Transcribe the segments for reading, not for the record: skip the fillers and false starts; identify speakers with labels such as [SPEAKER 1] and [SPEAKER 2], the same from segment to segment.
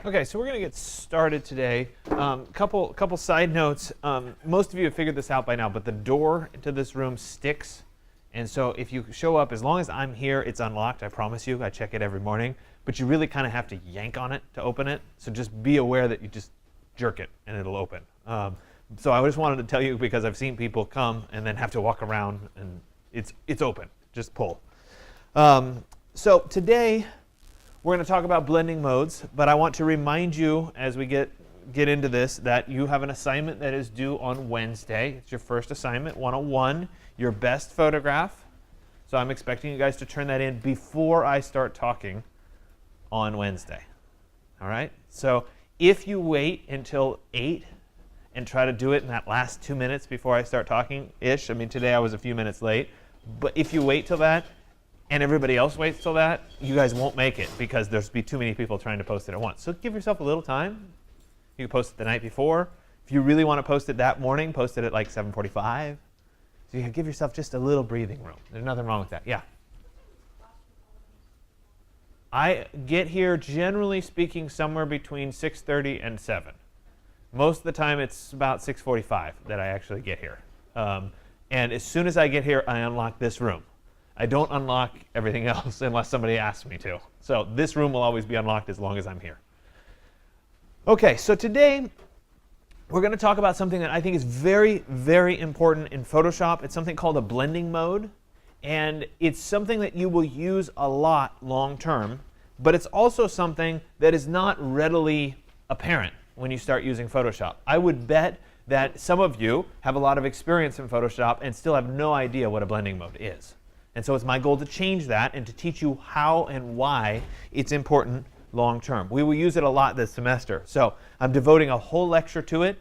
[SPEAKER 1] Okay, so we're going to get started today. Couple side notes. Most of you have figured this out by now, but the door to this room sticks. And so if you show up, as long as I'm here, it's unlocked. I promise you. I check it every morning. But you really kind of have to yank on it to open it. So just be aware that you just jerk it and it'll open. So I just wanted to tell you because I've seen people come and then have to walk around and it's open. Just pull. So today we're going to talk about blending modes, but I want to remind you as we get into this that you have an assignment that is due on Wednesday. It's your first assignment, 101, your best photograph. So I'm expecting you guys to turn that in before I start talking on Wednesday. All right? So if you wait until 8 and try to do it in that last 2 minutes before I start talking-ish, I mean, today I was a few minutes late, but if you wait till that, and everybody else waits till that, you guys won't make it because there's be too many people trying to post it at once. So give yourself a little time. You can post it the night before. If you really want to post it that morning, post it at like 7:45. So you can give yourself just a little breathing room. There's nothing wrong with that. Yeah. I get here, generally speaking, somewhere between 6:30 and 7. Most of the time, it's about 6:45 that I actually get here. And as soon as I get here, I unlock this room. I don't unlock everything else unless somebody asks me to. So this room will always be unlocked as long as I'm here. OK, so today we're going to talk about something that I think is very, very important in Photoshop. It's something called a blending mode. And it's something that you will use a lot long term. But it's also something that is not readily apparent when you start using Photoshop. I would bet that some of you have a lot of experience in Photoshop and still have no idea what a blending mode is. And so it's my goal to change that and to teach you how and why it's important long term. We will use it a lot this semester. So I'm devoting a whole lecture to it.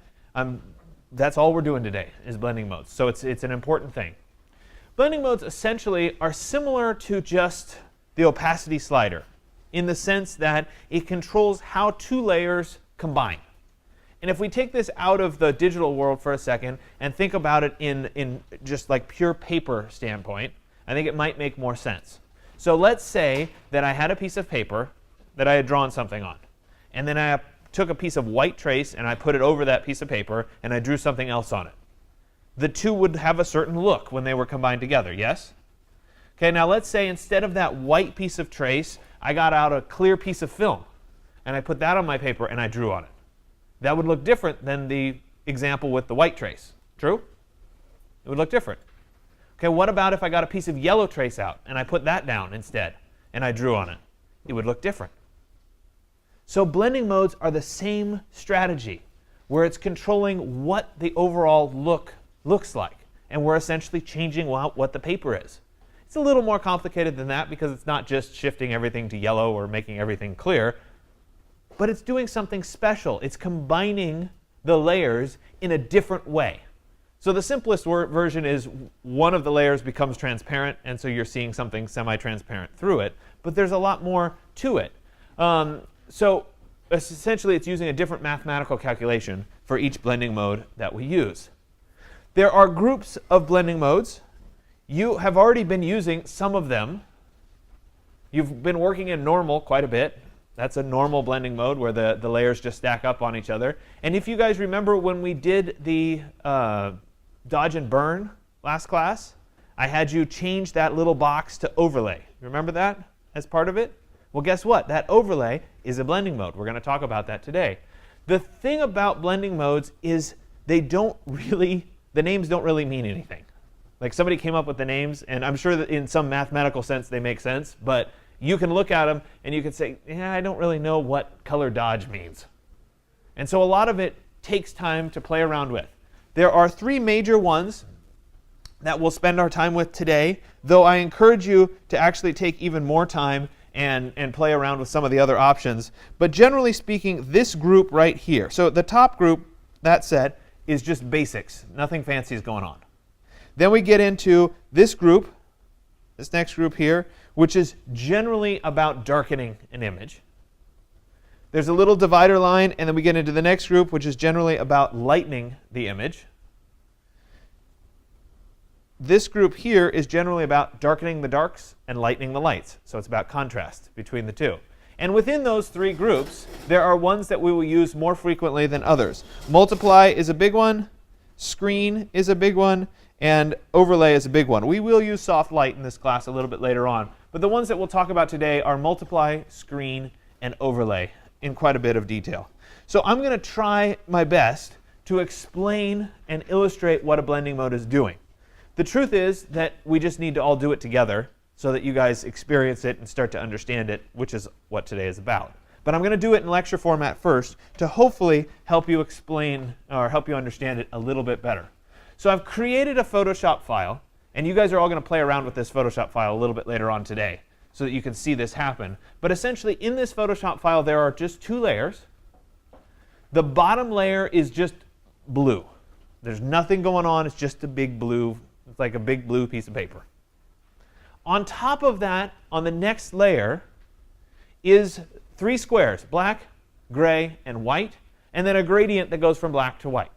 [SPEAKER 1] That's all we're doing today is blending modes. So it's an important thing. Blending modes essentially are similar to just the opacity slider in the sense that it controls how two layers combine. And if we take this out of the digital world for a second and think about it in just like pure paper standpoint, I think it might make more sense. So let's say that I had a piece of paper that I had drawn something on. And then I took a piece of white trace and I put it over that piece of paper and I drew something else on it. The two would have a certain look when they were combined together, yes? OK, now let's say instead of that white piece of trace, I got out a clear piece of film. And I put that on my paper and I drew on it. That would look different than the example with the white trace. True? It would look different. OK, what about if I got a piece of yellow trace out and I put that down instead and I drew on it? It would look different. So blending modes are the same strategy where it's controlling what the overall look looks like. And we're essentially changing what the paper is. It's a little more complicated than that because it's not just shifting everything to yellow or making everything clear. But it's doing something special. It's combining the layers in a different way. So the simplest version is one of the layers becomes transparent, and so you're seeing something semi-transparent through it. But there's a lot more to it. So essentially, it's using a different mathematical calculation for each blending mode that we use. There are groups of blending modes. You have already been using some of them. You've been working in normal quite a bit. That's a normal blending mode where the layers just stack up on each other. And if you guys remember when we did the dodge and burn last class, I had you change that little box to overlay. Remember that as part of it? Well, guess what? That overlay is a blending mode. We're going to talk about that today. The thing about blending modes is the names don't really mean anything. Like somebody came up with the names, and I'm sure that in some mathematical sense they make sense, but you can look at them and you can say, yeah, I don't really know what color dodge means. And so a lot of it takes time to play around with. There are three major ones that we'll spend our time with today, though I encourage you to actually take even more time and play around with some of the other options. But generally speaking, this group right here, so the top group, that set, is just basics. Nothing fancy is going on. Then we get into this group, this next group here, which is generally about darkening an image. There's a little divider line, and then we get into the next group, which is generally about lightening the image. This group here is generally about darkening the darks and lightening the lights. So it's about contrast between the two. And within those three groups, there are ones that we will use more frequently than others. Multiply is a big one, screen is a big one, and overlay is a big one. We will use soft light in this class a little bit later on, but the ones that we'll talk about today are multiply, screen, and overlay in quite a bit of detail. So I'm going to try my best to explain and illustrate what a blending mode is doing. The truth is that we just need to all do it together so that you guys experience it and start to understand it, which is what today is about. But I'm going to do it in lecture format first to hopefully help you explain or help you understand it a little bit better. So I've created a Photoshop file, and you guys are all going to play around with this Photoshop file a little bit later on today so that you can see this happen. But essentially, in this Photoshop file, there are just two layers. The bottom layer is just blue. There's nothing going on. It's just a big blue. It's like a big blue piece of paper. On top of that, on the next layer, is three squares, black, gray, and white, and then a gradient that goes from black to white.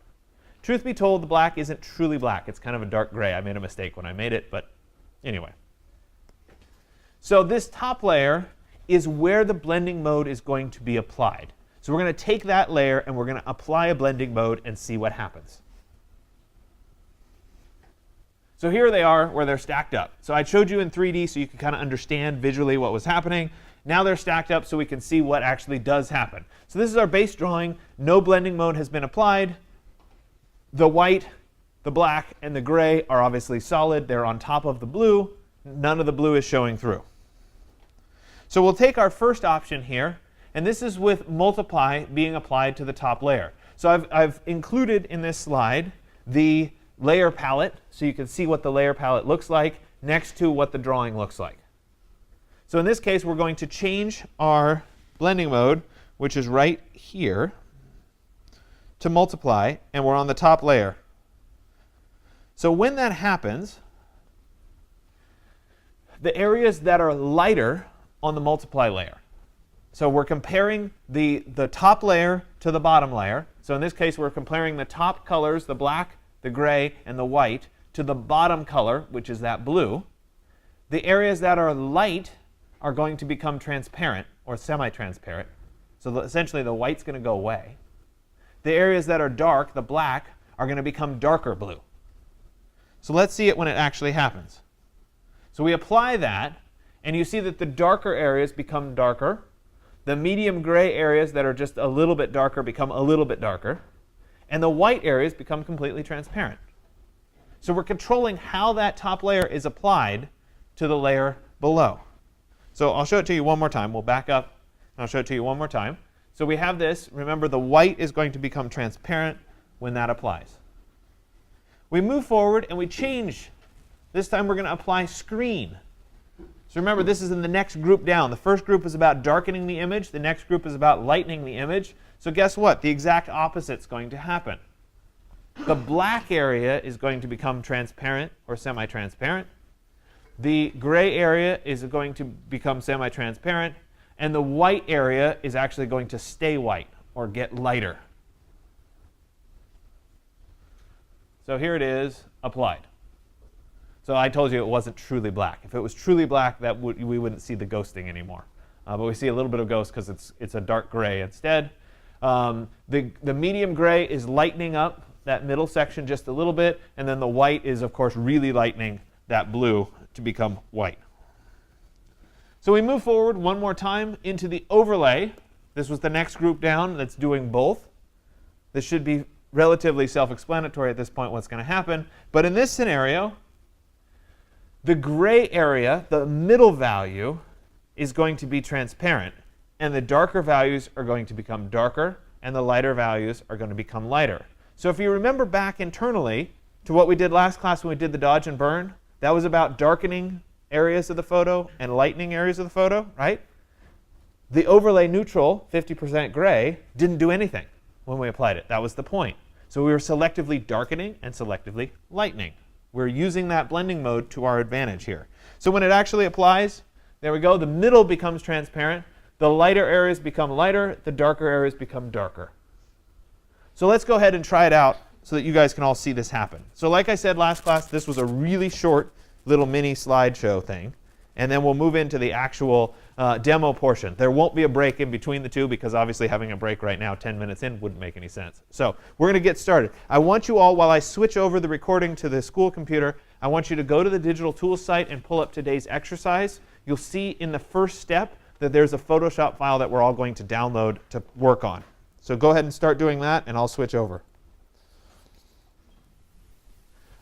[SPEAKER 1] Truth be told, the black isn't truly black. It's kind of a dark gray. I made a mistake when I made it, but anyway. So this top layer is where the blending mode is going to be applied. So we're going to take that layer and we're going to apply a blending mode and see what happens. So here they are where they're stacked up. So I showed you in 3D so you can kind of understand visually what was happening. Now they're stacked up so we can see what actually does happen. So this is our base drawing. No blending mode has been applied. The white, the black, and the gray are obviously solid. They're on top of the blue. None of the blue is showing through. So we'll take our first option here. And this is with multiply being applied to the top layer. So I've included in this slide the layer palette, so you can see what the layer palette looks like next to what the drawing looks like. So in this case, we're going to change our blending mode, which is right here, to multiply, and we're on the top layer. So when that happens, the areas that are lighter on the multiply layer. So we're comparing the top layer to the bottom layer. So in this case, we're comparing the top colors, the black, the gray, and the white, to the bottom color, which is that blue. The areas that are light are going to become transparent or semi-transparent. So essentially, the white's going to go away. The areas that are dark, the black, are going to become darker blue. So let's see it when it actually happens. So we apply that, and you see that the darker areas become darker. The medium gray areas that are just a little bit darker become a little bit darker. And the white areas become completely transparent. So we're controlling how that top layer is applied to the layer below. So I'll show it to you one more time. We'll back up, and I'll show it to you one more time. So we have this. Remember, the white is going to become transparent when that applies. We move forward, and we change. This time, we're going to apply screen. So remember, this is in the next group down. The first group is about darkening the image. The next group is about lightening the image. So guess what? The exact opposite is going to happen. The black area is going to become transparent or semi-transparent. The gray area is going to become semi-transparent. And the white area is actually going to stay white or get lighter. So here it is, applied. So I told you it wasn't truly black. If it was truly black, we wouldn't see the ghosting anymore. But we see a little bit of ghost because it's a dark gray instead. The medium gray is lightening up that middle section just a little bit. And then the white is, of course, really lightening that blue to become white. So we move forward one more time into the overlay. This was the next group down that's doing both. This should be relatively self-explanatory at this point what's going to happen. But in this scenario, the gray area, the middle value, is going to be transparent. And the darker values are going to become darker. And the lighter values are going to become lighter. So if you remember back internally to what we did last class when we did the dodge and burn, that was about darkening areas of the photo and lightening areas of the photo, right? The overlay neutral, 50% gray, didn't do anything when we applied it. That was the point. So we were selectively darkening and selectively lightening. We're using that blending mode to our advantage here. So when it actually applies, there we go. The middle becomes transparent. The lighter areas become lighter. The darker areas become darker. So let's go ahead and try it out so that you guys can all see this happen. So like I said last class, this was a really short little mini slideshow thing. And then we'll move into the actual demo portion. There won't be a break in between the two because obviously having a break right now 10 minutes in wouldn't make any sense. So we're going to get started. I want you all, while I switch over the recording to the school computer, I want you to go to the Digital Tools site and pull up today's exercise. You'll see in the first step that there's a Photoshop file that we're all going to download to work on. So go ahead and start doing that, and I'll switch over.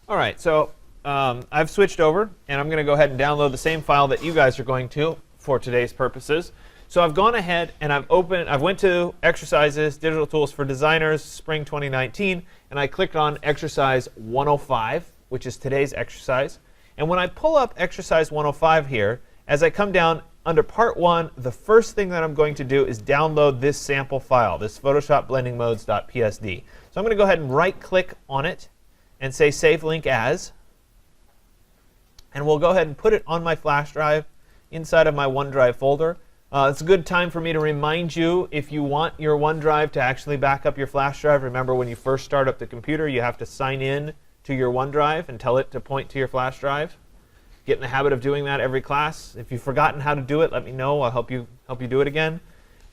[SPEAKER 1] All right, so I've switched over, and I'm going to go ahead and download the same file that you guys are going to for today's purposes. So I've gone ahead and I've went to Exercises, Digital Tools for Designers, Spring 2019, and I clicked on Exercise 105, which is today's exercise. And when I pull up Exercise 105 here, as I come down under Part 1, the first thing that I'm going to do is download this sample file, this Photoshop Blending Modes.psd. So I'm going to go ahead and right-click on it and say Save Link As. And we'll go ahead and put it on my flash drive inside of my OneDrive folder. It's a good time for me to remind you, if you want your OneDrive to actually back up your flash drive, remember when you first start up the computer, you have to sign in to your OneDrive and tell it to point to your flash drive. Get in the habit of doing that every class. If you've forgotten how to do it, let me know. I'll help you do it again.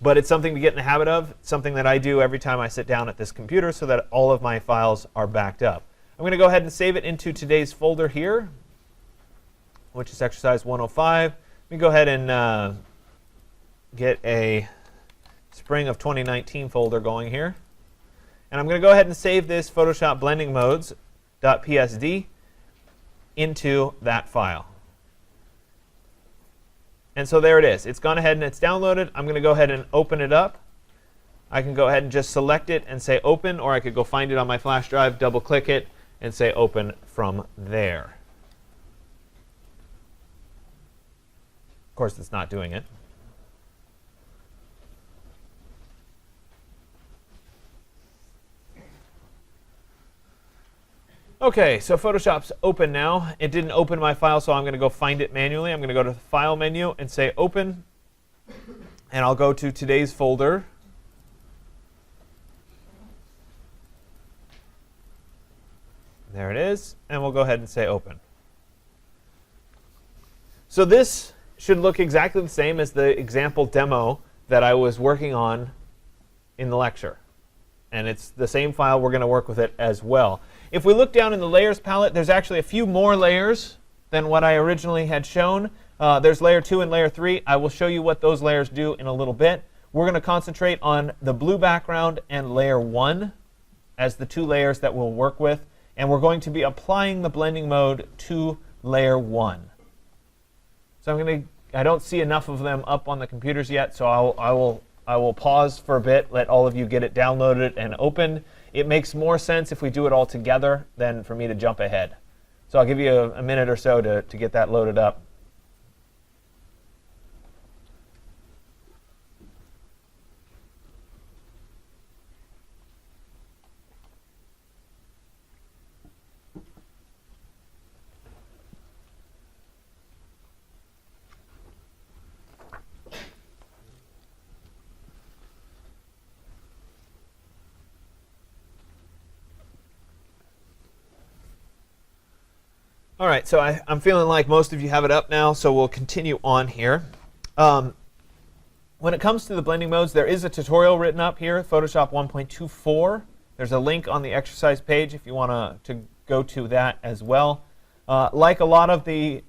[SPEAKER 1] But it's something to get in the habit of. It's something that I do every time I sit down at this computer so that all of my files are backed up. I'm going to go ahead and save it into today's folder here, which is Exercise 105. Let me go ahead and get a Spring of 2019 folder going here. And I'm going to go ahead and save this Photoshop Blending Modes.psd into that file. And so there it is. It's gone ahead and it's downloaded. I'm going to go ahead and open it up. I can go ahead and just select it and say Open, or I could go find it on my flash drive, double-click it, and say Open from there. Of course, it's not doing it. OK, so Photoshop's open now. It didn't open my file, so I'm going to go find it manually. I'm going to go to the File menu and say Open. And I'll go to today's folder. There it is. And we'll go ahead and say Open. So this should look exactly the same as the example demo that I was working on in the lecture. And it's the same file. We're going to work with it as well. If we look down in the Layers palette, there's actually a few more layers than what I originally had shown. There's Layer 2 and Layer 3. I will show you what those layers do in a little bit. We're going to concentrate on the blue background and Layer 1 as the two layers that we'll work with. And we're going to be applying the blending mode to Layer 1. So I don't see enough of them up on the computers yet, so I will pause for a bit, let all of you get it downloaded and opened. It makes more sense if we do it all together than for me to jump ahead. So I'll give you a minute or so to get that loaded up. All right, so I'm feeling like most of you have it up now, so we'll continue on here. When it comes to the blending modes, there is a tutorial written up here, Photoshop 1.24. There's a link on the exercise page if you want to go to that as well. Like a lot of the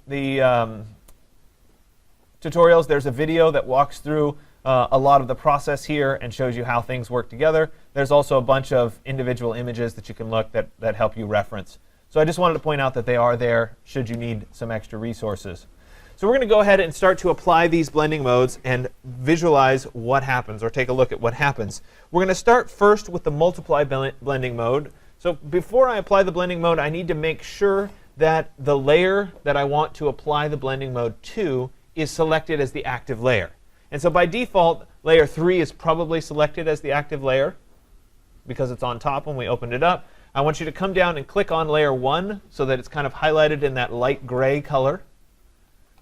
[SPEAKER 1] tutorials, there's a video that walks through a lot of the process here and shows you how things work together. There's also a bunch of individual images that you can look that help you reference. So I just wanted to point out that they are there should you need some extra resources. So we're going to go ahead and start to apply these blending modes and visualize what happens, or take a look at what happens. We're going to start first with the multiply blending mode. So before I apply the blending mode, I need to make sure that the layer that I want to apply the blending mode to is selected as the active layer. And so by default, layer 3 is probably selected as the active layer because it's on top when we opened it up. I want you to come down and click on layer 1 so that it's kind of highlighted in that light gray color,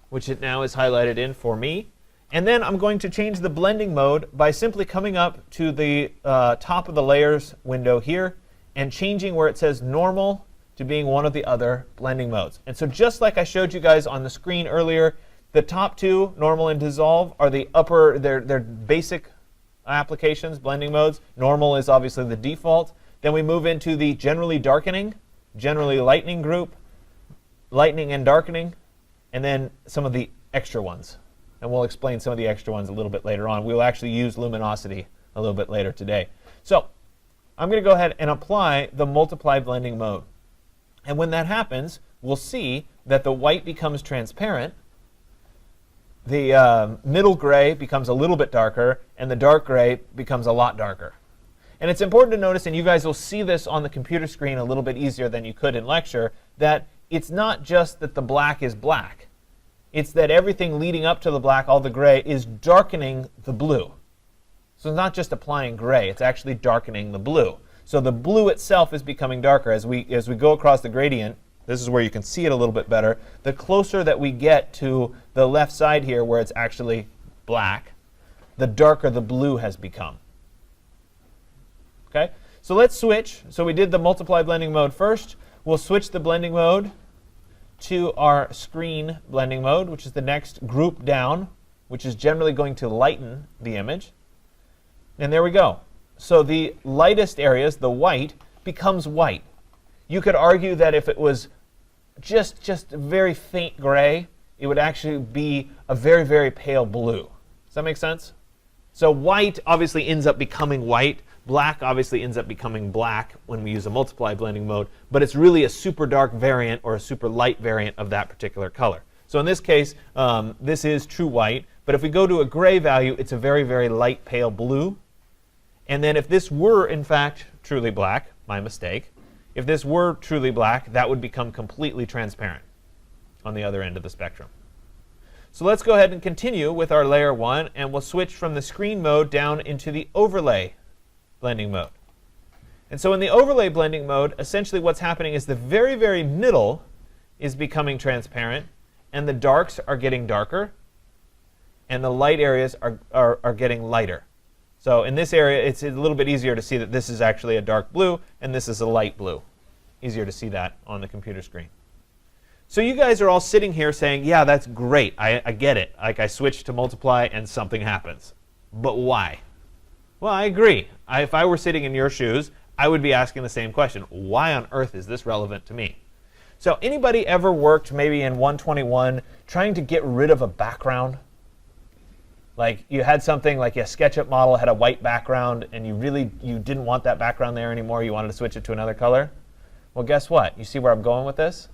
[SPEAKER 1] which it now is highlighted in for me. And then I'm going to change the blending mode by simply coming up to the top of the layers window here and changing where it says normal to being one of the other blending modes. And so just like I showed you guys on the screen earlier, The top two, normal and dissolve, are the upper, they're basic applications, blending modes. Normal is obviously the default. Then we move into the generally darkening, generally lightening group, lightening and darkening, and then some of the extra ones. And we'll explain some of the extra ones a little bit later on. We'll actually use luminosity a little bit later today. So I'm going to go ahead and apply the multiply blending mode. And when that happens, we'll see that the white becomes transparent, the middle gray becomes a little bit darker, and the dark gray becomes a lot darker. And it's important to notice, and you guys will see this on the computer screen a little bit easier than you could in lecture, that it's not just that the black is black. It's that everything leading up to the black, all the gray, is darkening the blue. So it's not just applying gray, it's actually darkening the blue. So the blue itself is becoming darker. As we go across the gradient, this is where you can see it a little bit better. The closer that we get to the left side here where it's actually black, the darker the blue has become. Okay? So let's switch. So we did the multiply blending mode first. We'll switch the blending mode to our screen blending mode, which is the next group down, which is generally going to lighten the image. And there we go. So the lightest areas, the white, becomes white. You could argue that if it was just a very faint gray, it would actually be a very, very pale blue. Does that make sense? So white obviously ends up becoming white. Black obviously ends up becoming black when we use a multiply blending mode. But it's really a super dark variant or a super light variant of that particular color. So in this case, this is true white. But if we go to a gray value, it's a very, very light pale blue. And then if this were, in fact, truly black, my mistake, if this were truly black, that would become completely transparent on the other end of the spectrum. So let's go ahead and continue with our layer 1, and we'll switch from the screen mode down into the overlay blending mode. And so in the overlay blending mode, essentially what's happening is the very, very middle is becoming transparent, and the darks are getting darker, and the light areas are getting lighter. So in this area, it's a little bit easier to see that this is actually a dark blue, and this is a light blue. Easier to see that on the computer screen. So you guys are all sitting here saying, yeah, that's great. I get it. Like I switched to multiply, and something happens. But why? Well, I agree. If I were sitting in your shoes, I would be asking the same question. Why on earth is this relevant to me? So anybody ever worked maybe in 121 trying to get rid of a background? Like you had something like a SketchUp model had a white background, and you didn't want that background there anymore. You wanted to switch it to another color. Well, guess what? You see where I'm going with this?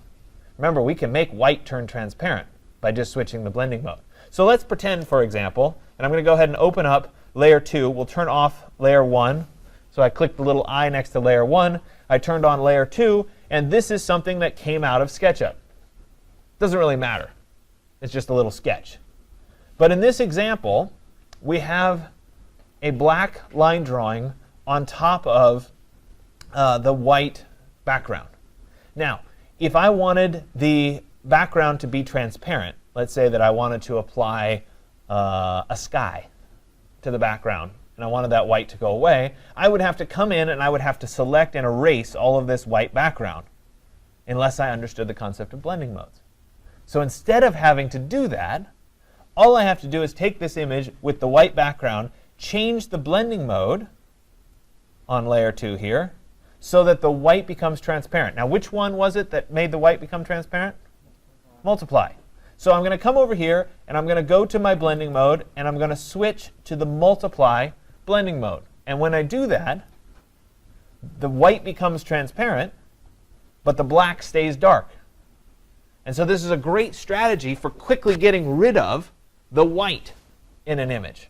[SPEAKER 1] Remember, we can make white turn transparent by just switching the blending mode. So let's pretend, for example, and I'm going to go ahead and open up layer 2. We'll turn off layer 1. So I clicked the little eye next to layer 1. I turned on layer 2, and this is something that came out of SketchUp. Doesn't really matter. It's just a little sketch. But in this example, we have a black line drawing on top of the white background. Now, if I wanted the background to be transparent, let's say that I wanted to apply a sky to the background, and I wanted that white to go away, I would have to come in and I would have to select and erase all of this white background, unless I understood the concept of blending modes. So instead of having to do that, all I have to do is take this image with the white background, change the blending mode on layer 2 here, so that the white becomes transparent. Now, which one was it that made the white become transparent? Multiply. So I'm going to come over here, and I'm going to go to my blending mode, and I'm going to switch to the multiply blending mode. And when I do that, the white becomes transparent, but the black stays dark. And so this is a great strategy for quickly getting rid of the white in an image.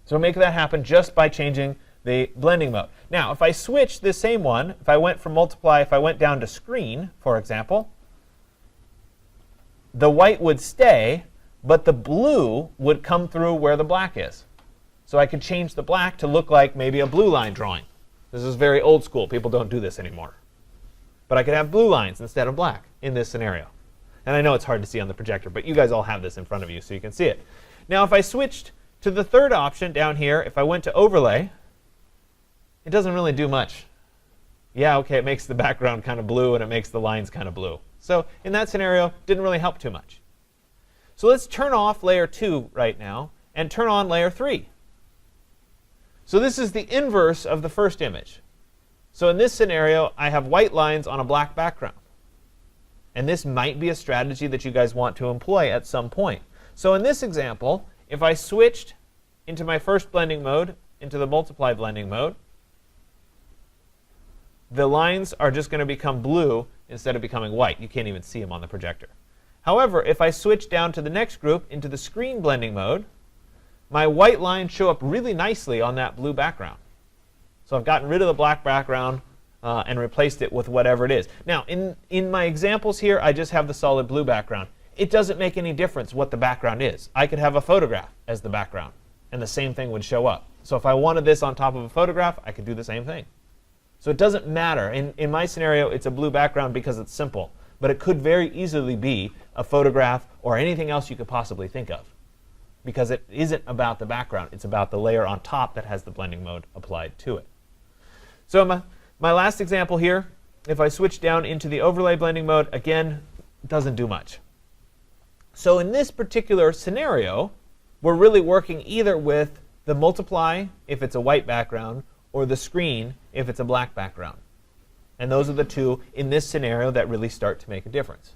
[SPEAKER 1] So make that happen just by changing the blending mode. Now, if I switch this same one, if I went from multiply, if I went down to screen, for example, the white would stay, but the blue would come through where the black is. So I could change the black to look like maybe a blue line drawing. This is very old school. People don't do this anymore. But I could have blue lines instead of black in this scenario. And I know it's hard to see on the projector, but you guys all have this in front of you so you can see it. Now, if I switched to the third option down here, if I went to overlay, it doesn't really do much. Yeah, OK, it makes the background kind of blue, and it makes the lines kind of blue. So in that scenario, it didn't really help too much. So let's turn off layer 2 right now and turn on layer 3. So this is the inverse of the first image. So in this scenario, I have white lines on a black background. And this might be a strategy that you guys want to employ at some point. So in this example, if I switched into my first blending mode, into the multiply blending mode, the lines are just going to become blue instead of becoming white. You can't even see them on the projector. However, if I switch down to the next group, into the screen blending mode, my white lines show up really nicely on that blue background. So I've gotten rid of the black background and replaced it with whatever it is. Now, in my examples here, I just have the solid blue background. It doesn't make any difference what the background is. I could have a photograph as the background, and the same thing would show up. So if I wanted this on top of a photograph, I could do the same thing. So it doesn't matter. In my scenario, it's a blue background because it's simple. But it could very easily be a photograph or anything else you could possibly think of, because it isn't about the background. It's about the layer on top that has the blending mode applied to it. So my last example here, if I switch down into the overlay blending mode, again, it doesn't do much. So in this particular scenario, we're really working either with the multiply, if it's a white background, or the screen, if it's a black background. And those are the two in this scenario that really start to make a difference.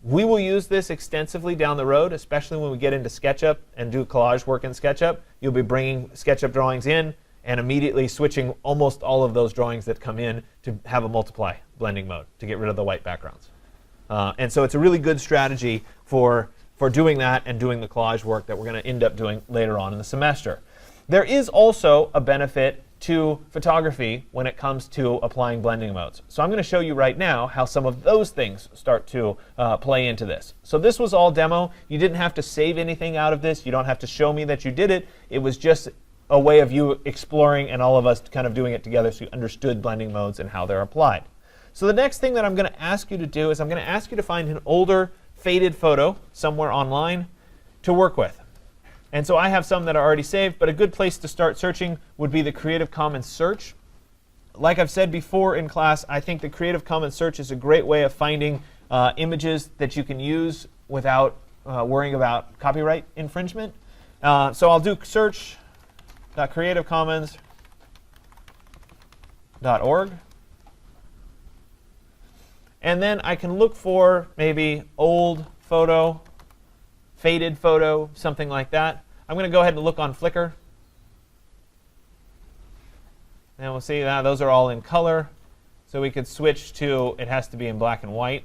[SPEAKER 1] We will use this extensively down the road, especially when we get into SketchUp and do collage work in SketchUp. You'll be bringing SketchUp drawings in and immediately switching almost all of those drawings that come in to have a multiply blending mode to get rid of the white backgrounds. And so it's a really good strategy for doing that and doing the collage work that we're going to end up doing later on in the semester. There is also a benefit to photography when it comes to applying blending modes. So I'm going to show you right now how some of those things start to play into this. So this was all demo. You didn't have to save anything out of this. You don't have to show me that you did it. It was just a way of you exploring and all of us kind of doing it together so you understood blending modes and how they're applied. So the next thing that I'm going to ask you to do is I'm going to ask you to find an older faded photo somewhere online to work with. And so I have some that are already saved, but a good place to start searching would be the Creative Commons search. Like I've said before in class, I think the Creative Commons search is a great way of finding images that you can use without worrying about copyright infringement. So I'll do search.creativecommons.org. And then I can look for maybe old photo, faded photo, something like that. I'm going to go ahead and look on Flickr. And we'll see that those are all in color. So we could switch to, it has to be in black and white.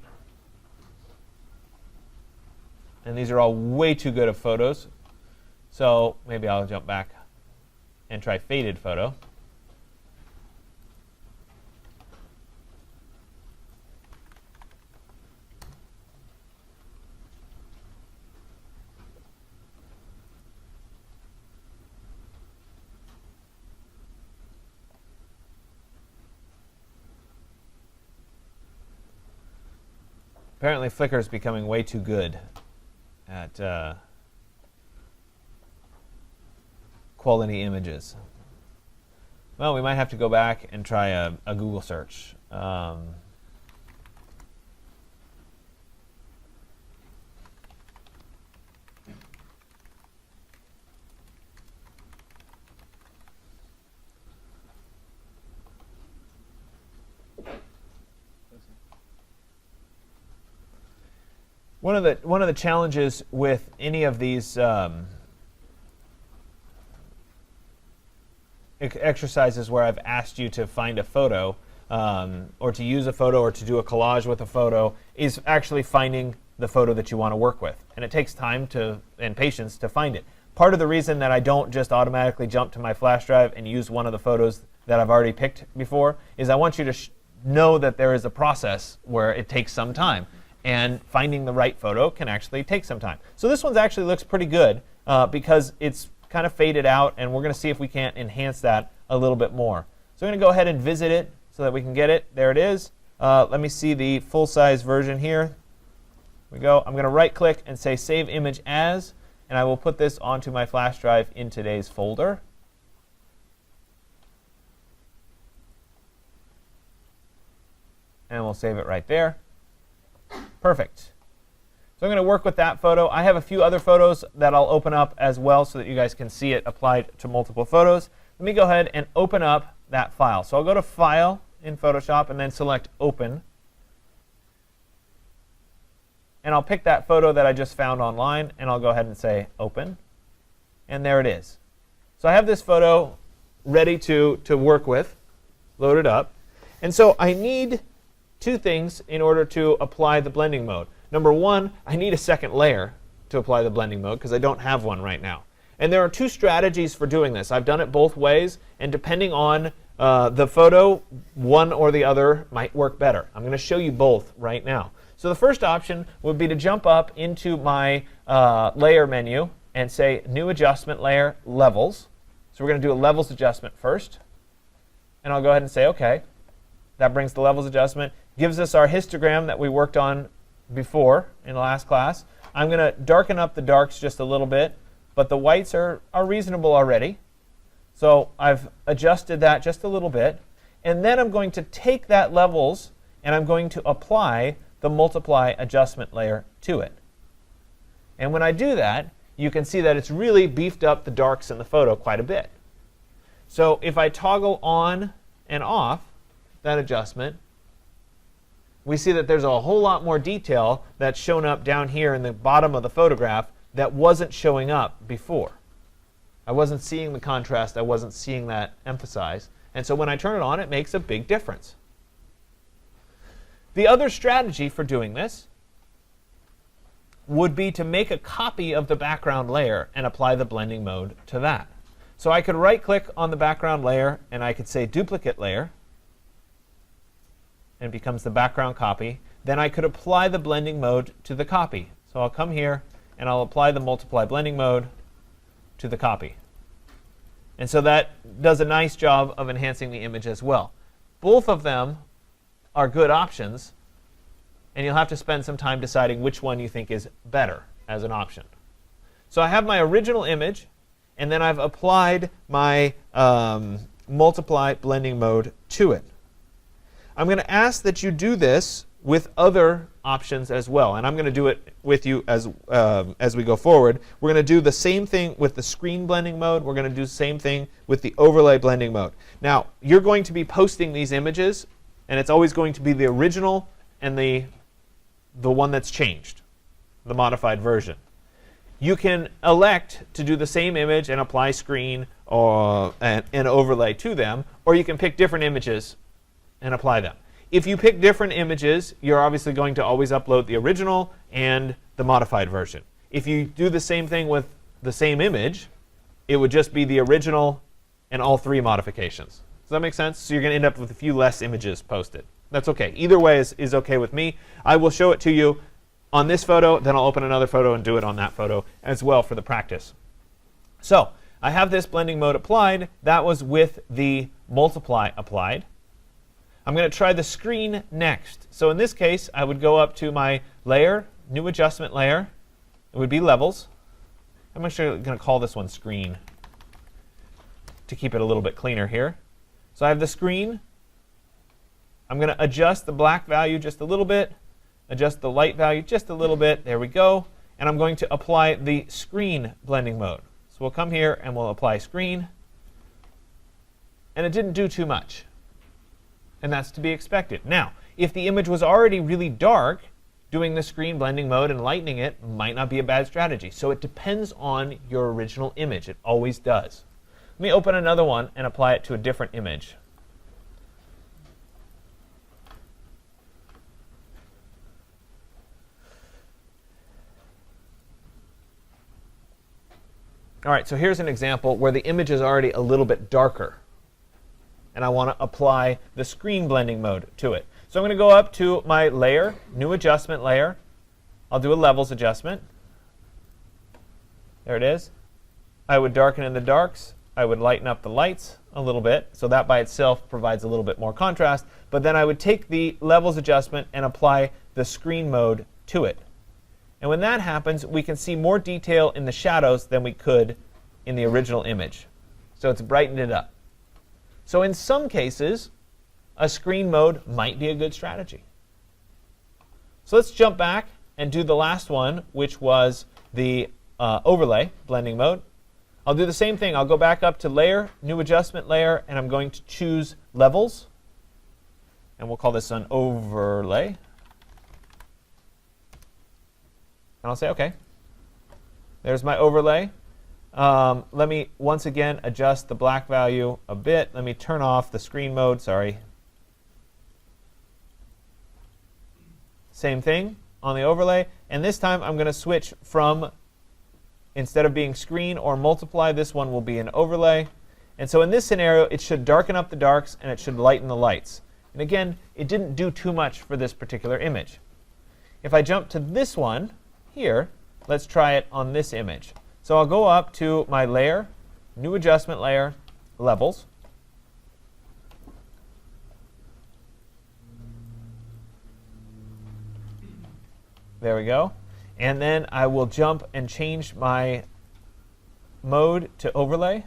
[SPEAKER 1] And these are all way too good of photos. So maybe I'll jump back and try faded photo. Apparently Flickr is becoming way too good at quality images. Well, we might have to go back and try a Google search. One of the challenges with any of these exercises where I've asked you to find a photo or to use a photo or to do a collage with a photo is actually finding the photo that you want to work with. And it takes time and patience to find it. Part of the reason that I don't just automatically jump to my flash drive and use one of the photos that I've already picked before is I want you to know that there is a process where it takes some time. And finding the right photo can actually take some time. So this one actually looks pretty good because it's kind of faded out, and we're going to see if we can't enhance that a little bit more. So I'm going to go ahead and visit it so that we can get it. There it is. Let me see the full-size version here. Here we go. I'm going to right-click and say Save Image As, and I will put this onto my flash drive in today's folder. And we'll save it right there. Perfect. So I'm going to work with that photo. I have a few other photos that I'll open up as well so that you guys can see it applied to multiple photos. Let me go ahead and open up that file. So I'll go to File in Photoshop and then select Open. And I'll pick that photo that I just found online, and I'll go ahead and say Open. And there it is. So I have this photo ready to work with, loaded up. And so I need two things in order to apply the blending mode. Number one, I need a second layer to apply the blending mode because I don't have one right now. And there are two strategies for doing this. I've done it both ways, and depending on the photo, one or the other might work better. I'm going to show you both right now. So the first option would be to jump up into my layer menu and say New Adjustment Layer, Levels. So we're going to do a levels adjustment first. And I'll go ahead and say OK. That brings the levels adjustment, gives us our histogram that we worked on before in the last class. I'm going to darken up the darks just a little bit, but the whites are reasonable already. So I've adjusted that just a little bit. And then I'm going to take that levels and I'm going to apply the multiply adjustment layer to it. And when I do that, you can see that it's really beefed up the darks in the photo quite a bit. So if I toggle on and off that adjustment, we see that there's a whole lot more detail that's shown up down here in the bottom of the photograph that wasn't showing up before. I wasn't seeing the contrast. I wasn't seeing that emphasized. And so when I turn it on, it makes a big difference. The other strategy for doing this would be to make a copy of the background layer and apply the blending mode to that. So I could right-click on the background layer, and I could say Duplicate Layer. And it becomes the background copy. Then I could apply the blending mode to the copy. So I'll come here, and I'll apply the multiply blending mode to the copy. And so that does a nice job of enhancing the image as well. Both of them are good options, and you'll have to spend some time deciding which one you think is better as an option. So I have my original image, and then I've applied my multiply blending mode to it. I'm going to ask that you do this with other options as well, and I'm going to do it with you as we go forward. We're going to do the same thing with the screen blending mode. We're going to do the same thing with the overlay blending mode. Now, you're going to be posting these images, and it's always going to be the original and the one that's changed, the modified version. You can elect to do the same image and apply screen or an overlay to them, or you can pick different images and apply them. If you pick different images, you're obviously going to always upload the original and the modified version. If you do the same thing with the same image, it would just be the original and all three modifications. Does that make sense? So you're going to end up with a few less images posted. That's OK. Either way is OK with me. I will show it to you on this photo, then I'll open another photo and do it on that photo as well for the practice. So I have this blending mode applied. That was with the multiply applied. I'm going to try the screen next. So in this case, I would go up to my layer, new adjustment layer. It would be levels. I'm actually going to call this one screen to keep it a little bit cleaner here. So I have the screen. I'm going to adjust the black value just a little bit, adjust the light value just a little bit. There we go. And I'm going to apply the screen blending mode. So we'll come here and we'll apply screen. And it didn't do too much. And that's to be expected. Now, if the image was already really dark, doing the screen blending mode and lightening it might not be a bad strategy. So it depends on your original image. It always does. Let me open another one and apply it to a different image. All right, so here's an example where the image is already a little bit darker. And I want to apply the screen blending mode to it. So I'm going to go up to my layer, new adjustment layer. I'll do a levels adjustment. There it is. I would darken in the darks. I would lighten up the lights a little bit. So that by itself provides a little bit more contrast. But then I would take the levels adjustment and apply the screen mode to it. And when that happens, we can see more detail in the shadows than we could in the original image. So it's brightened it up. So in some cases, a screen mode might be a good strategy. So let's jump back and do the last one, which was the overlay, blending mode. I'll do the same thing. I'll go back up to Layer, New Adjustment Layer, and I'm going to choose Levels. And we'll call this an overlay. And I'll say OK. There's my overlay. Let me once again adjust the black value a bit. Let me turn off the screen mode. Sorry. Same thing on the overlay. And this time I'm going to switch from, instead of being screen or multiply, this one will be an overlay. And so in this scenario, it should darken up the darks and it should lighten the lights. And again, it didn't do too much for this particular image. If I jump to this one here, let's try it on this image. So I'll go up to my Layer, New Adjustment Layer, Levels. There we go. And then I will jump and change my mode to Overlay.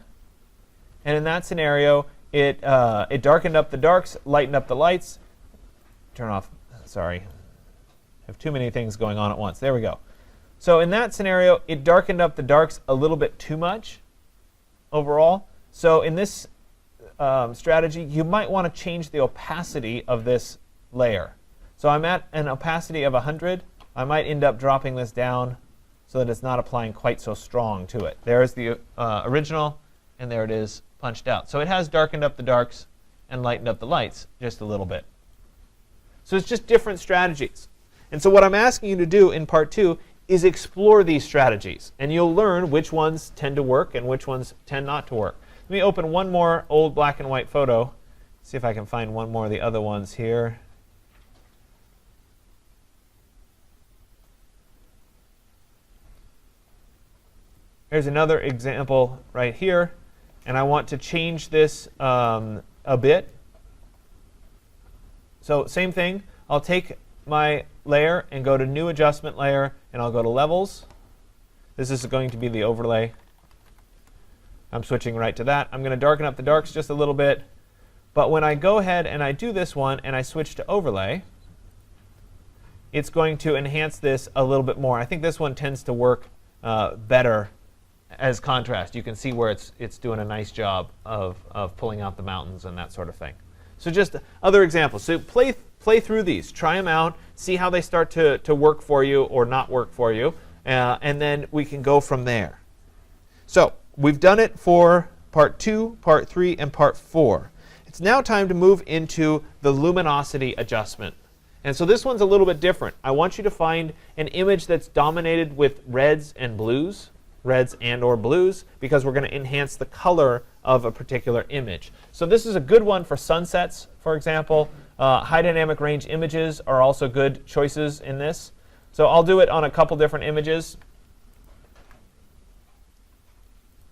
[SPEAKER 1] And in that scenario, it darkened up the darks, lightened up the lights. Turn off, sorry. I have too many things going on at once. There we go. So in that scenario, it darkened up the darks a little bit too much overall. So in this strategy, you might want to change the opacity of this layer. So I'm at an opacity of 100. I might end up dropping this down so that it's not applying quite so strong to it. There's the original, and there it is punched out. So it has darkened up the darks and lightened up the lights just a little bit. So it's just different strategies. And so what I'm asking you to do in part 2 is explore these strategies. And you'll learn which ones tend to work and which ones tend not to work. Let me open one more old black and white photo. See if I can find one more of the other ones here. Here's another example right here. And I want to change this a bit. So same thing. I'll take my layer and go to New Adjustment Layer, and I'll go to Levels. This is going to be the overlay. I'm switching right to that. I'm going to darken up the darks just a little bit. But when I go ahead and I do this one and I switch to overlay, it's going to enhance this a little bit more. I think this one tends to work better as contrast. You can see where it's doing a nice job of pulling out the mountains and that sort of thing. So just other examples. So play through these. Try them out. See how they start to work for you or not work for you. And then we can go from there. So we've done it for part 2, part 3, and part 4. It's now time to move into the luminosity adjustment. And so this one's a little bit different. I want you to find an image that's dominated with reds and blues. Reds and or blues, because we're going to enhance the color of a particular image. So this is a good one for sunsets, for example. High dynamic range images are also good choices in this. So I'll do it on a couple different images.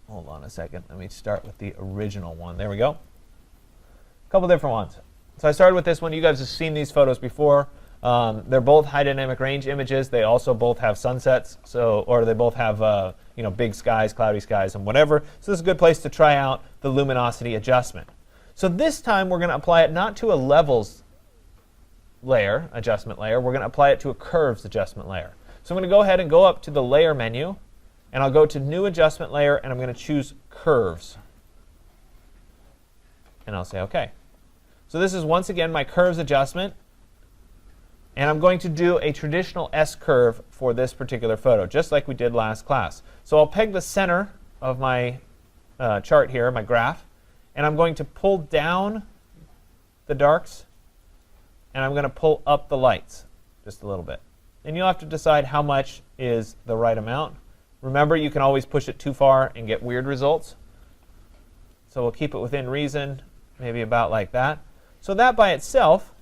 [SPEAKER 1] Hold on a second. Let me start with the original one. There we go. A couple different ones. So I started with this one. You guys have seen these photos before. They're both high dynamic range images. They also both have sunsets, or they both have big skies, cloudy skies, and whatever. So this is a good place to try out the luminosity adjustment. So this time we're going to apply it not to a levels layer, adjustment layer. We're going to apply it to a curves adjustment layer. So I'm going to go ahead and go up to the layer menu, and I'll go to New Adjustment Layer, and I'm going to choose Curves. And I'll say OK. So this is once again my curves adjustment. And I'm going to do a traditional S-curve for this particular photo, just like we did last class. So I'll peg the center of my chart here, my graph, and I'm going to pull down the darks, and I'm going to pull up the lights just a little bit. And you'll have to decide how much is the right amount. Remember, you can always push it too far and get weird results. So we'll keep it within reason, maybe about like that. So that by itself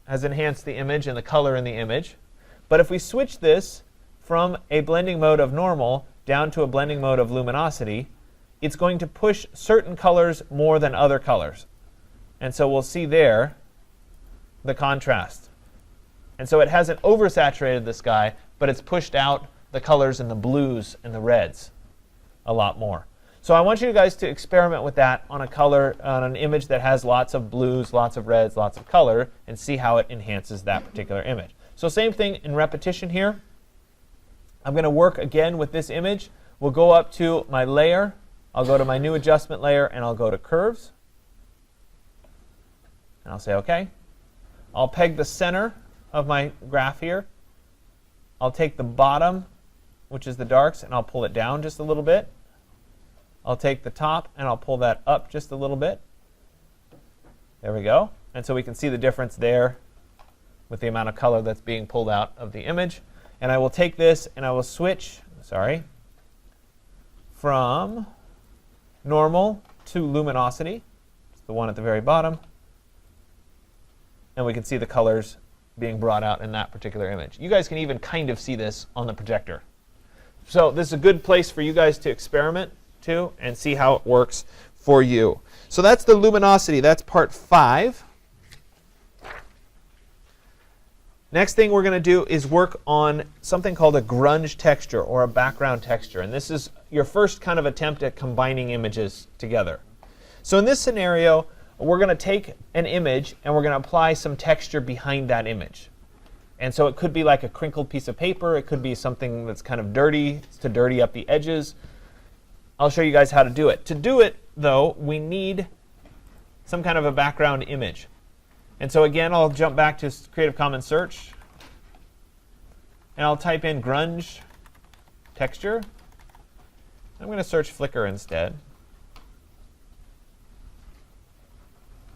[SPEAKER 1] has enhanced the image and the color in the image. But if we switch this from a blending mode of normal down to a blending mode of luminosity, it's going to push certain colors more than other colors. And so we'll see there the contrast. And so it hasn't oversaturated the sky, but it's pushed out the colors in the blues and the reds a lot more. So I want you guys to experiment with that on an image that has lots of blues, lots of reds, lots of color, and see how it enhances that particular image. So same thing in repetition here. I'm going to work again with this image. We'll go up to my layer. I'll go to my new adjustment layer, and I'll go to curves. And I'll say OK. I'll peg the center of my graph here. I'll take the bottom, which is the darks, and I'll pull it down just a little bit. I'll take the top, and I'll pull that up just a little bit. There we go. And so we can see the difference there with the amount of color that's being pulled out of the image. And I will take this, and I will switch, from normal to luminosity. It's the one at the very bottom. And we can see the colors being brought out in that particular image. You guys can even kind of see this on the projector. So this is a good place for you guys to experiment too and see how it works for you. So that's the luminosity. That's part 5. Next thing we're going to do is work on something called a grunge texture or a background texture. And this is your first kind of attempt at combining images together. So in this scenario, we're going to take an image and we're going to apply some texture behind that image. And so it could be like a crinkled piece of paper. It could be something that's kind of dirty to dirty up the edges. I'll show you guys how to do it. To do it, though, we need some kind of a background image. And so again, I'll jump back to Creative Commons search. And I'll type in grunge texture. I'm going to search Flickr instead.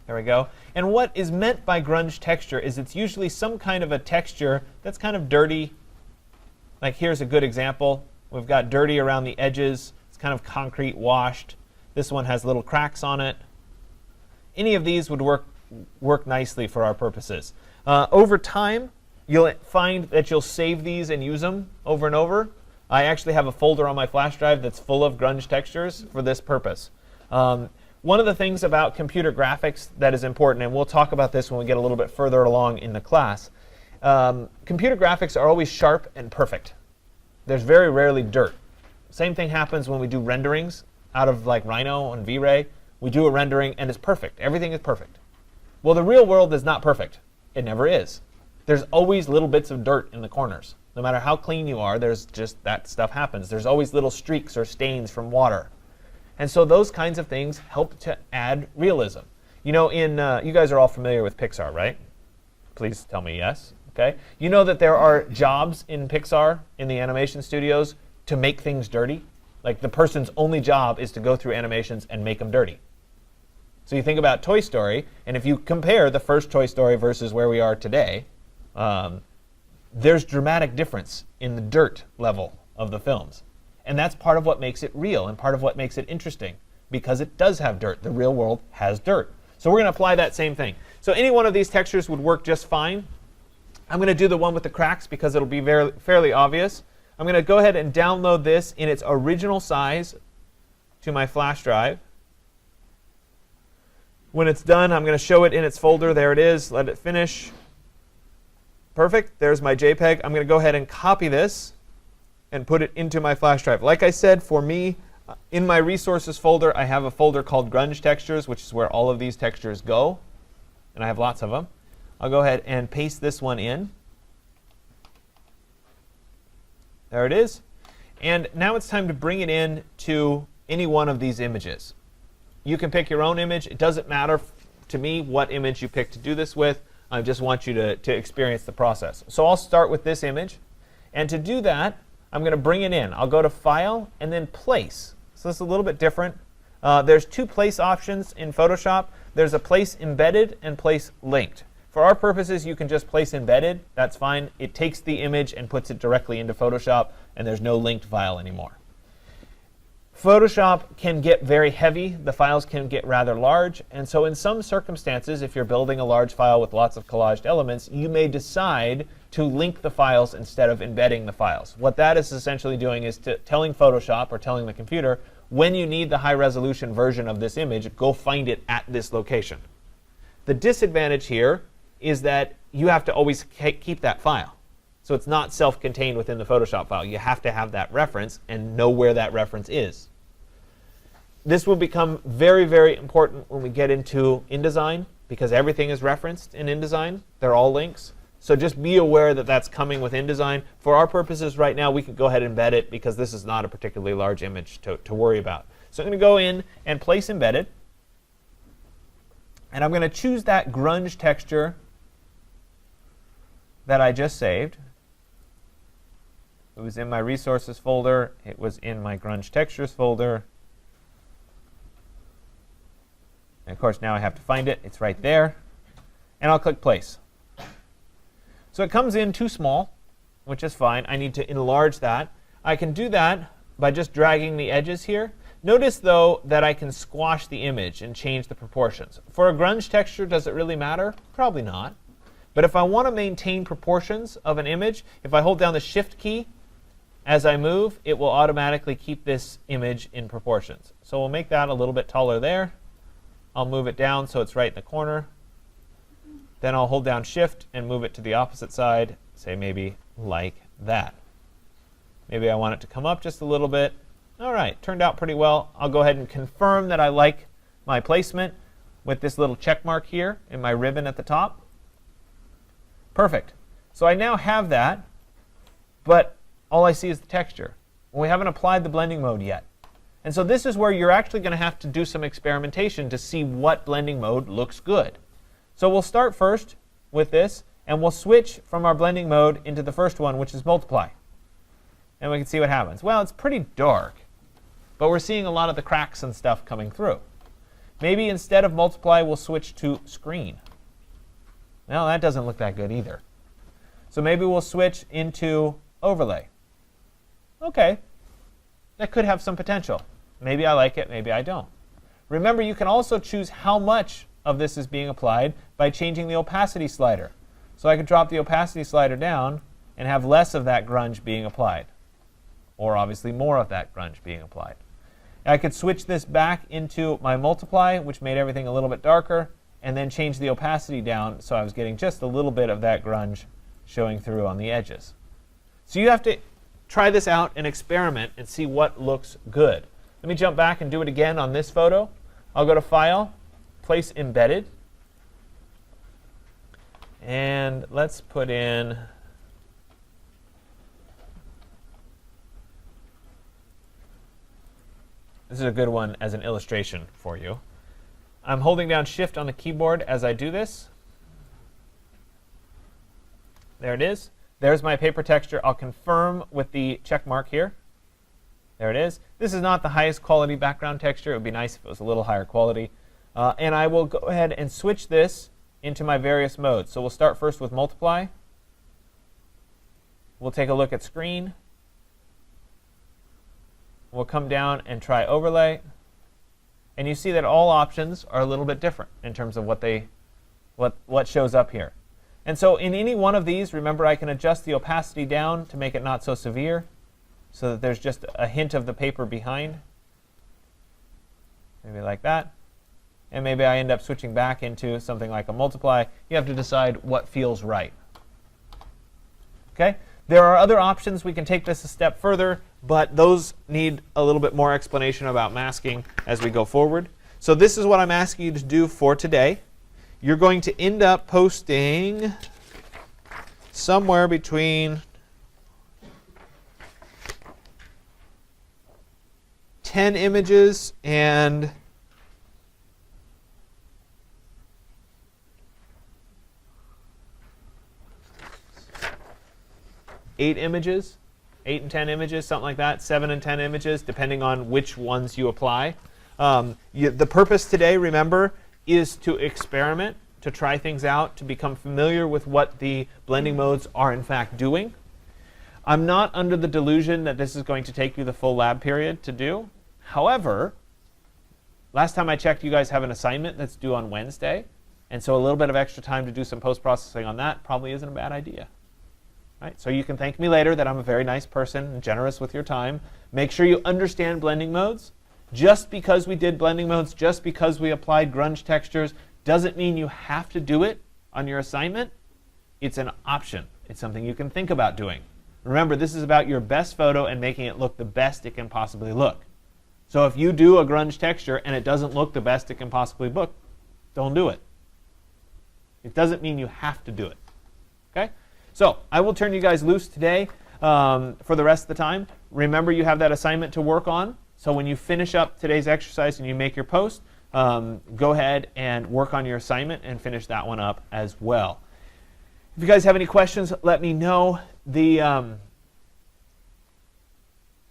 [SPEAKER 1] There we go. And what is meant by grunge texture is it's usually some kind of a texture that's kind of dirty. Like here's a good example. We've got dirty around the edges. It's kind of concrete washed. This one has little cracks on it. Any of these would work nicely for our purposes. Over time, you'll find that you'll save these and use them over and over. I actually have a folder on my flash drive that's full of grunge textures for this purpose. One of the things about computer graphics that is important, and we'll talk about this when we get a little bit further along in the class, computer graphics are always sharp and perfect. There's very rarely dirt. Same thing happens when we do renderings out of like Rhino and V-Ray. We do a rendering and it's perfect. Everything is perfect. Well, the real world is not perfect. It never is. There's always little bits of dirt in the corners. No matter how clean you are, there's just that stuff happens. There's always little streaks or stains from water. And so those kinds of things help to add realism. You know, you guys are all familiar with Pixar, right? Please tell me yes. Okay. You know that there are jobs in Pixar, in the animation studios, to make things dirty. Like the person's only job is to go through animations and make them dirty. So you think about Toy Story, and if you compare the first Toy Story versus where we are today, there's dramatic difference in the dirt level of the films. And that's part of what makes it real and part of what makes it interesting, because it does have dirt. The real world has dirt. So we're going to apply that same thing. So any one of these textures would work just fine. I'm going to do the one with the cracks because it'll be fairly obvious. I'm going to go ahead and download this in its original size to my flash drive. When it's done, I'm going to show it in its folder. There it is. Let it finish. Perfect. There's my JPEG. I'm going to go ahead and copy this and put it into my flash drive. Like I said, for me, in my resources folder, I have a folder called Grunge Textures, which is where all of these textures go. And I have lots of them. I'll go ahead and paste this one in. There it is. And now it's time to bring it in to any one of these images. You can pick your own image. It doesn't matter to me what image you pick to do this with. I just want you to experience the process. So I'll start with this image. And to do that, I'm going to bring it in. I'll go to File and then Place. So this is a little bit different. There's two place options in Photoshop. There's a place embedded and place linked. For our purposes, you can just place embedded. That's fine. It takes the image and puts it directly into Photoshop, and there's no linked file anymore. Photoshop can get very heavy. The files can get rather large. And so in some circumstances, if you're building a large file with lots of collaged elements, you may decide to link the files instead of embedding the files. What that is essentially doing is telling Photoshop or telling the computer, when you need the high resolution version of this image, go find it at this location. The disadvantage here is that you have to always keep that file. So it's not self-contained within the Photoshop file. You have to have that reference and know where that reference is. This will become very, very important when we get into InDesign, because everything is referenced in InDesign. They're all links. So just be aware that that's coming with InDesign. For our purposes right now, we can go ahead and embed it because this is not a particularly large image to worry about. So I'm going to go in and place embedded. And I'm going to choose that grunge texture that I just saved. It was in my resources folder. It was in my grunge textures folder. And of course, now I have to find it. It's right there. And I'll click place. So it comes in too small, which is fine. I need to enlarge that. I can do that by just dragging the edges here. Notice, though, that I can squash the image and change the proportions. For a grunge texture, does it really matter? Probably not. But if I want to maintain proportions of an image, if I hold down the Shift key as I move, it will automatically keep this image in proportions. So we'll make that a little bit taller there. I'll move it down so it's right in the corner. Then I'll hold down Shift and move it to the opposite side, say maybe like that. Maybe I want it to come up just a little bit. All right, turned out pretty well. I'll go ahead and confirm that I like my placement with this little check mark here in my ribbon at the top. Perfect. So I now have that, but all I see is the texture. We haven't applied the blending mode yet. And so this is where you're actually going to have to do some experimentation to see what blending mode looks good. So we'll start first with this, and we'll switch from our blending mode into the first one, which is multiply. And we can see what happens. Well, it's pretty dark, but we're seeing a lot of the cracks and stuff coming through. Maybe instead of multiply, we'll switch to screen. Well, that doesn't look that good either. So maybe we'll switch into overlay. OK, that could have some potential. Maybe I like it, maybe I don't. Remember, you can also choose how much of this is being applied by changing the opacity slider. So I could drop the opacity slider down and have less of that grunge being applied, or obviously more of that grunge being applied. I could switch this back into my multiply, which made everything a little bit darker, and then change the opacity down so I was getting just a little bit of that grunge showing through on the edges. So you have to try this out and experiment and see what looks good. Let me jump back and do it again on this photo. I'll go to File, Place Embedded, and let's put in this is a good one as an illustration for you. I'm holding down Shift on the keyboard as I do this. There it is. There's my paper texture. I'll confirm with the check mark here. There it is. This is not the highest quality background texture. It would be nice if it was a little higher quality. And I will go ahead and switch this into my various modes. So we'll start first with multiply. We'll take a look at screen. We'll come down and try overlay. And you see that all options are a little bit different in terms of what shows up here. And so in any one of these, remember, I can adjust the opacity down to make it not so severe, so that there's just a hint of the paper behind. Maybe like that. And maybe I end up switching back into something like a multiply. You have to decide what feels right. Okay? There are other options. We can take this a step further, but those need a little bit more explanation about masking as we go forward. So this is what I'm asking you to do for today. You're going to end up posting somewhere between 10 images and 8 images, 8 and 10 images, something like that, 7 and 10 images, depending on which ones you apply. The purpose today, remember, is to experiment, to try things out, to become familiar with what the blending modes are in fact doing. I'm not under the delusion that this is going to take you the full lab period to do. However, last time I checked, you guys have an assignment that's due on Wednesday. And so a little bit of extra time to do some post-processing on that probably isn't a bad idea. Right? So you can thank me later that I'm a very nice person and generous with your time. Make sure you understand blending modes. Just because we did blending modes, just because we applied grunge textures, doesn't mean you have to do it on your assignment. It's an option. It's something you can think about doing. Remember, this is about your best photo and making it look the best it can possibly look. So if you do a grunge texture and it doesn't look the best it can possibly look, don't do it. It doesn't mean you have to do it. Okay? So I will turn you guys loose today for the rest of the time. Remember, you have that assignment to work on. So when you finish up today's exercise and you make your post, go ahead and work on your assignment and finish that one up as well. If you guys have any questions, let me know. Trying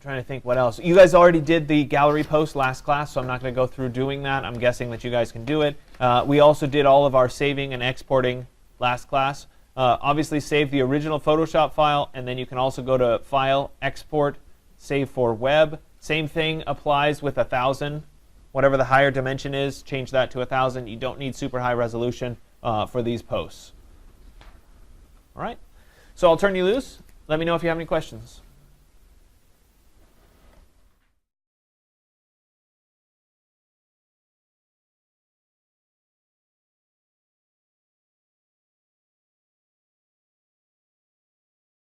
[SPEAKER 1] to think what else. You guys already did the gallery post last class, so I'm not going to go through doing that. I'm guessing that you guys can do it. We also did all of our saving and exporting last class. Obviously, save the original Photoshop file, and then you can also go to File, Export, Save for Web. Same thing applies with 1000. Whatever the higher dimension is, change that to 1000. You don't need super high resolution for these posts. All right? So I'll turn you loose. Let me know if you have any questions.